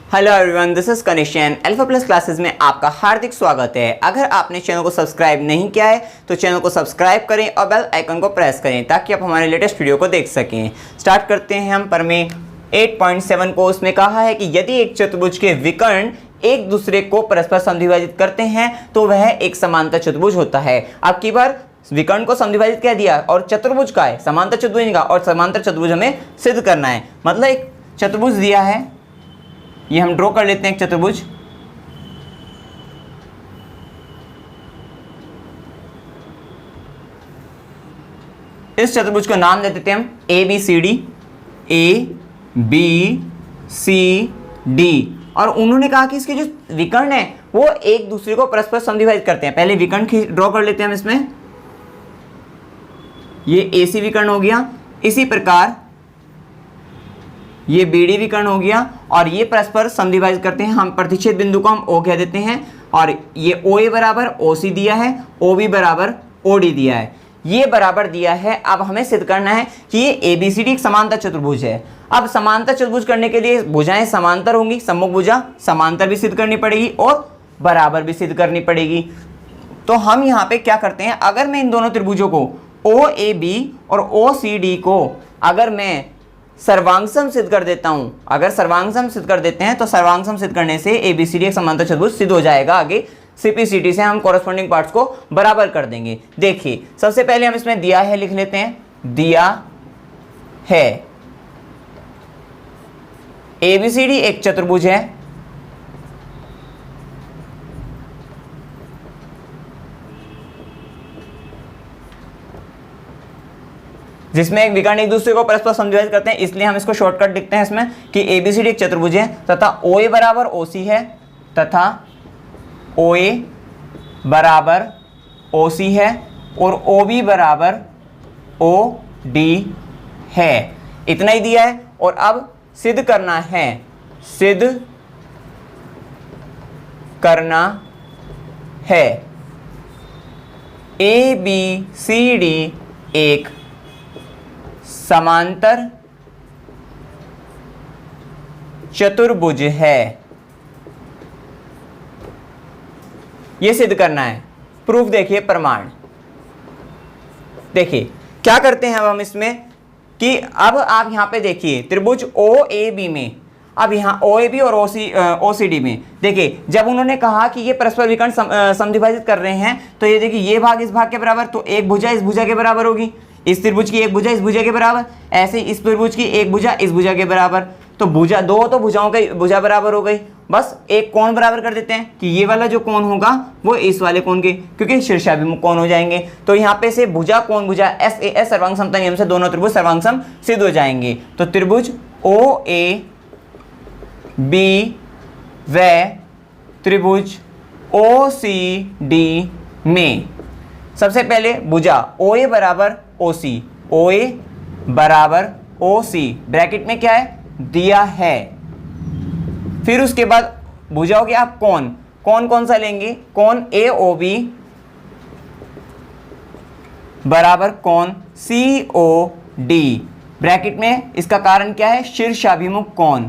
Hello everyone, this is Kanishan. Alpha plus classes में आपका हार्दिक स्वागत है। अगर आपने चैनल को सब्सक्राइब नहीं किया है तो चैनल को सब्सक्राइब करें और बेल आइकन को प्रेस करें ताकि आप हमारे लेटेस्ट वीडियो को देख सकें। स्टार्ट करते हैं हम प्रमेय 8.7 को। उसमें कहा है कि यदि एक चतुर्भुज के विकर्ण एक दूसरे को परस्पर समद्विभाजित करते हैं तो वह एक समांतर चतुर्भुज होता है। अब की बार विकर्ण को समद्विभाजित क्या दिया और चतुर्भुज का है, समांतर चतुर्भुज का, और समांतर चतुर्भुज हमें सिद्ध करना है। मतलब एक चतुर्भुज दिया है, ये हम ड्रॉ कर लेते हैं एक चतुर्भुज। इस चतुर्भुज को नाम दे देते हैं हम ABCD, ABCD। और उन्होंने कहा कि इसके जो विकर्ण है वो एक दूसरे को परस्पर समद्विभाजित करते हैं। पहले विकर्ण ड्रॉ कर लेते हैं हम इसमें। ये AC विकर्ण हो गया, इसी प्रकार ये BD विकर्ण हो गया और ये परस्पर समद्विभाजित करते हैं। हम प्रतिच्छेद बिंदु को हम O कह देते हैं और ये OA बराबर OC दिया है, OB बराबर OD दिया है, ये बराबर दिया है। अब हमें सिद्ध करना है कि ये ABCD एक समांतर चतुर्भुज है। अब समांतर चतुर्भुज करने के लिए भुजाएं समांतर होंगी, सम्मुख भुजा समांतर भी सिद्ध करनी पड़ेगी और बराबर भी सिद्ध करनी पड़ेगी। तो हम यहाँ पे क्या करते हैं, अगर मैं इन दोनों त्रिभुजों को OAB और OCD को अगर मैं सर्वांगसम सिद्ध कर देता हूं, अगर सर्वांगसम सिद्ध कर देते हैं तो सर्वांगसम सिद्ध करने से ABCD एक समांतर चतुर्भुज सिद्ध हो जाएगा। आगे CPCT से हम कॉरेस्पॉन्डिंग पार्ट्स को बराबर कर देंगे। देखिए सबसे पहले हम इसमें दिया है लिख लेते हैं, दिया है ABCD एक चतुर्भुज है जिसमें एक विकर्ण एक दूसरे को परस्पर समद्विभाजित करते हैं, इसलिए हम इसको शॉर्टकट लिखते हैं इसमें कि ABCD एक चतुर्भुज है तथा OA बराबर OC है तथा OA बराबर OC है और OB बराबर OD है। इतना ही दिया है और अब सिद्ध करना है, सिद्ध करना है ABCD एक समांतर चतुर्भुज है। यह सिद्ध करना है। प्रूफ देखिए, प्रमाण देखिए क्या करते हैं। अब हम इसमें कि अब आप यहां पे देखिए त्रिभुज OAB में, अब यहां OAB और OCD में देखिए जब उन्होंने कहा कि ये परस्पर विकर्ण समद्विभाजित कर रहे हैं तो ये देखिए ये भाग इस भाग के बराबर, तो एक भुजा इस भुजा के बराबर होगी, इस त्रिभुज की एक भुजा इस भुजा के बराबर, ऐसे इस त्रिभुज की एक भुजा इस भुजा के बराबर। तो भुजा दो, तो भुजाओं की भुजा बराबर हो गई। बस एक कोण बराबर कर देते हैं कि ये वाला जो कोण होगा वो इस वाले कोण के, क्योंकि शीर्षाभिमुख कोण हो जाएंगे। तो यहाँ पे से भुजा कोण भुजा SAS सर्वांग समता नियम से दोनों त्रिभुज सर्वांगसम सिद्ध हो जाएंगे। तो त्रिभुज OAB व त्रिभुज OCD में सबसे पहले भुजा OA बराबर OC, OA बराबर OC ब्रैकेट में क्या है दिया है। फिर उसके बाद भुजाओगे आप कोण, कौन सा लेंगे, कोण AOB बराबर कोण COD ब्रैकेट में, इसका कारण क्या है शीर्षाभिमुख कोण।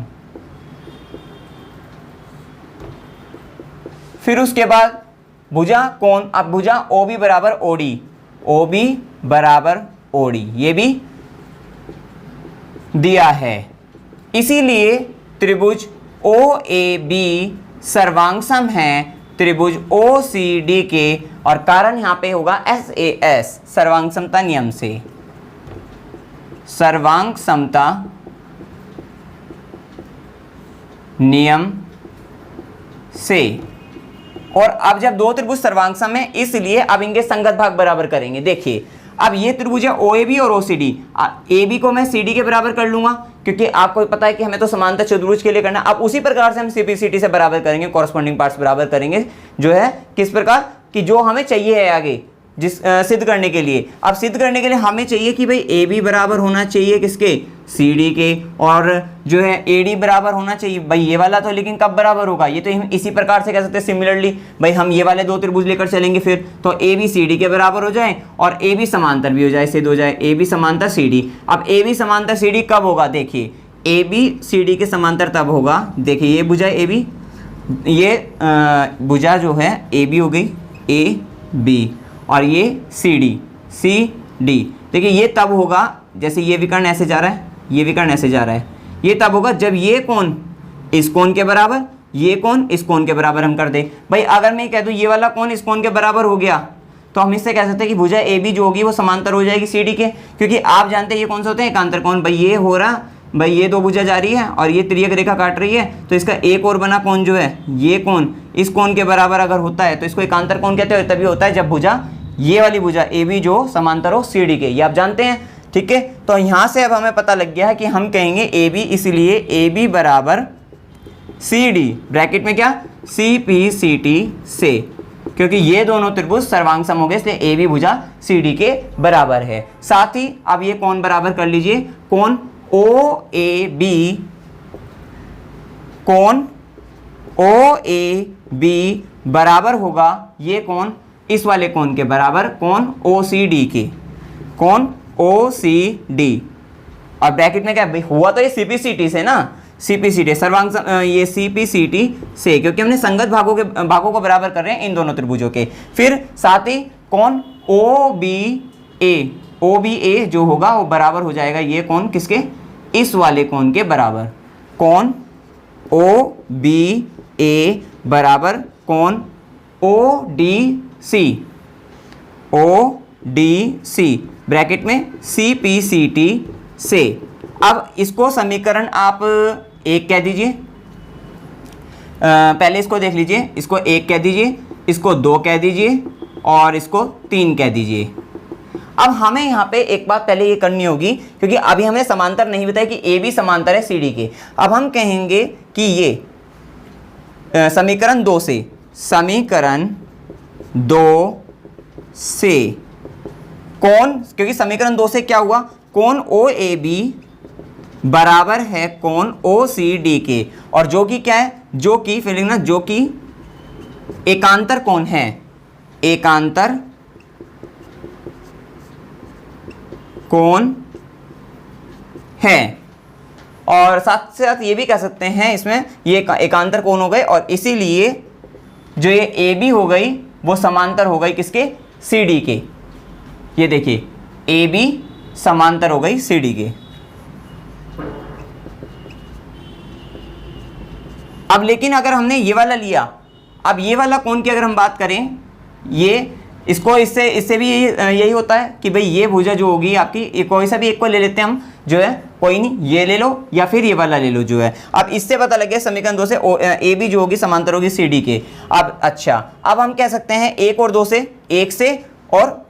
फिर उसके बाद भुजा कोण, अब भुजा OB बराबर OD, OB बराबर OD ये भी दिया है। इसीलिए त्रिभुज OAB सर्वांगसम है त्रिभुज OCD के, और कारण यहां पे होगा SAS सर्वांग समता नियम से, सर्वांग समता नियम से। और अब जब दो त्रिभुज सर्वांगसम है इसलिए अब इनके संगत भाग बराबर करेंगे। देखिए अब ये त्रिभुज है OAB और OCD, AB को मैं CD के बराबर कर लूंगा क्योंकि आपको पता है कि हमें तो समांतर चतुर्भुज के लिए करना। अब उसी प्रकार से हम CPCT से बराबर करेंगे, कॉरेस्पॉन्डिंग पार्ट्स बराबर करेंगे, जो है किस प्रकार कि जो हमें चाहिए है आगे जिस सिद्ध करने के लिए। अब सिद्ध करने के लिए हमें चाहिए कि भाई AB बराबर होना चाहिए किसके, CD के, और जो है AD बराबर होना चाहिए भाई ये वाला। तो लेकिन कब बराबर होगा, ये तो हम इसी प्रकार से कह सकते हैं सिमिलरली, भाई हम ये वाले दो त्रिभुज लेकर चलेंगे फिर तो AB CD के बराबर हो जाए और AB समांतर भी हो जाए, सिद्ध हो जाए AB समांतर CD। अब AB समांतर CD कब होगा, देखिए ए बी सी डी के समांतर तब होगा, देखिए ये भुजा ए बी, ये भुजा जो है ए बी हो गई, ए बी, और ये सी डी। देखिए ये तब होगा, जैसे ये विकर्ण ऐसे जा रहा है, ये विकर्ण ऐसे जा रहा है, ये तब होगा जब ये कोण इस कोण के बराबर, ये कोण इस कोण के बराबर हम कर दें। भाई अगर मैं कह दूँ ये वाला कोण इस कोण के बराबर हो गया, तो हम इससे कह सकते हैं कि भुजा ए बी जो होगी वो समांतर हो जाएगी सी डी के, क्योंकि आप जानते हैं ये कौन से होते हैं, एकांतर कोण। भाई ये हो रहा, भाई ये दो भुजा जा रही है और ये तिर्यक रेखा काट रही है, तो इसका एक और बना कोण जो है, ये कोण इस कोण के बराबर अगर होता है तो इसको एकांतर कोण कहते हैं। तभी होता है जब भुजा, ये वाली भुजा ए बी जो समांतर हो सी डी के, ये आप जानते हैं, ठीक है। तो यहाँ से अब हमें पता लग गया है कि हम कहेंगे ए बी, इसलिए ए बी बराबर सी डी, ब्रैकेट में क्या, सी पी सी टी से, क्योंकि ये दोनों त्रिभुज सर्वांग सम हो गए, इसलिए ए बी भुजा सी डी के बराबर है। साथ ही अब ये कोण बराबर कर लीजिए, कोण ओ ए बी, कोण ओ ए बी बराबर होगा ये कोण इस वाले कोण के बराबर, कोण ओ सी डी के, कोण ओ सी डी। और ब्रैकेट में क्या हुआ, तो ये सी पी सी टी से ना, सी पी सी टी सर्वांग, ये सी पी सी टी से, क्योंकि हमने संगत भागों को बराबर कर रहे हैं इन दोनों त्रिभुजों के। फिर साथ ही कोण ओ बी ए जो होगा वो बराबर हो जाएगा ये कोण किसके, इस वाले कोण के बराबर, कोण ओ बी ए बराबर कोण ओ डी सी, ब्रैकेट में सी पी सी टी से। अब इसको समीकरण आप एक कह दीजिए, पहले इसको देख लीजिए, इसको एक कह दीजिए, इसको दो कह दीजिए और इसको तीन कह दीजिए। अब हमें यहाँ पे एक बात पहले ये करनी होगी, क्योंकि अभी हमें समांतर नहीं बताया कि ए बी समांतर है सी डी के। अब हम कहेंगे कि ये समीकरण दो से, समीकरण दो से कोण, क्योंकि समीकरण दो से क्या हुआ, कोण ओ ए बी बराबर है कोण ओ सी डी के, और जो कि क्या है, जो कि फिर लिखना, जो कि एकांतर कोण है, एकांतर कोण है। और साथ से साथ ये भी कह सकते हैं इसमें ये एकांतर कोण हो गए, और इसीलिए जो ये ए बी हो गई वो समांतर हो गई किसके, सी डी के। ये देखिए ए बी समांतर हो गई सी डी के। अब लेकिन अगर हमने ये वाला लिया, अब ये वाला कोण की अगर हम बात करें, ये इसको इससे भी यही होता है कि भाई ये भुजा जो होगी आपकी, कोई सा भी एक को ले लेते हैं हम, जो है कोई नहीं, ये ले लो या फिर ये वाला ले लो जो है। अब इससे पता लग गया समीकरण दो से ए बी जो होगी समांतर होगी सी डी के। अब अच्छा, अब हम कह सकते हैं एक और दो से, एक से और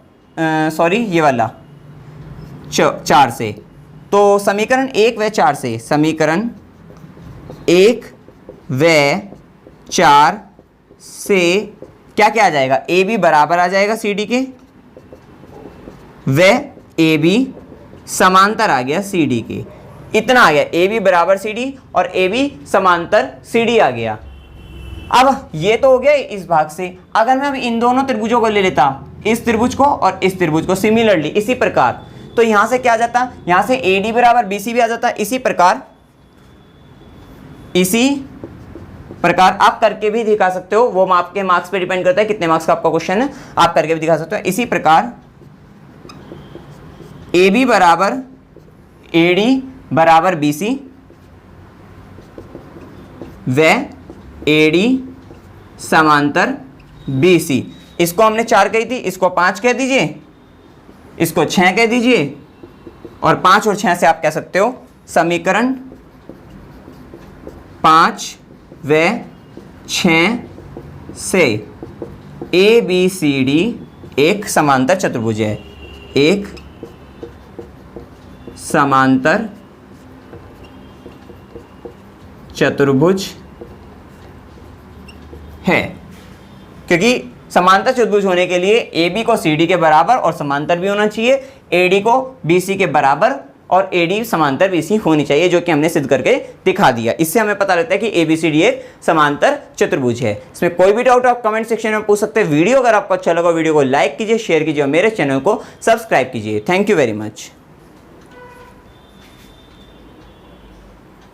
सॉरी ये वाला चार से। तो समीकरण एक व चार से, समीकरण एक व चार से क्या क्या आ जाएगा, ए बी बराबर आ जाएगा सी डी के, व ए बी समांतर आ गया सी डी के। इतना आ गया, ए बी बराबर सी डी और ए बी समांतर सी डी आ गया। अब ये तो हो गया इस भाग से। अगर मैं अब इन दोनों त्रिभुजों को ले लेता, इस त्रिभुज को और इस त्रिभुज को सिमिलरली इसी प्रकार, तो यहां से क्या आ जाता, यहां से ए डी बराबर बी सी भी आ जाता। इसी प्रकार आप करके भी दिखा सकते हो, वो आपके मार्क्स पे डिपेंड करता है कितने मार्क्स का आपका क्वेश्चन है, आप करके भी दिखा सकते हो। इसी प्रकार ए बी बराबर ए डी बराबर बी सी व ए डी समांतर बी सी। इसको हमने 4 कही थी, इसको 5 कह दीजिए, इसको 6 कह दीजिए, और 5 और 6 से आप कह सकते हो समीकरण 5 व 6 से ए बी सी डी एक समांतर चतुर्भुज है, एक समांतर चतुर्भुज है। क्योंकि समांतर चतुर्भुज होने के लिए ए बी को सी डी के बराबर और समांतर भी होना चाहिए, ए डी को बी सी के बराबर और ए डी समांतर बी सी होनी चाहिए, जो कि हमने सिद्ध करके दिखा दिया। इससे हमें पता लगता है कि ए बी सी डी एक समांतर चतुर्भुज है। इसमें कोई भी डाउट आप कमेंट सेक्शन में पूछ सकते हैं। वीडियो अगर आपको अच्छा लगा, वीडियो को लाइक कीजिए, शेयर कीजिए और मेरे चैनल को सब्सक्राइब कीजिए। Thank you very much.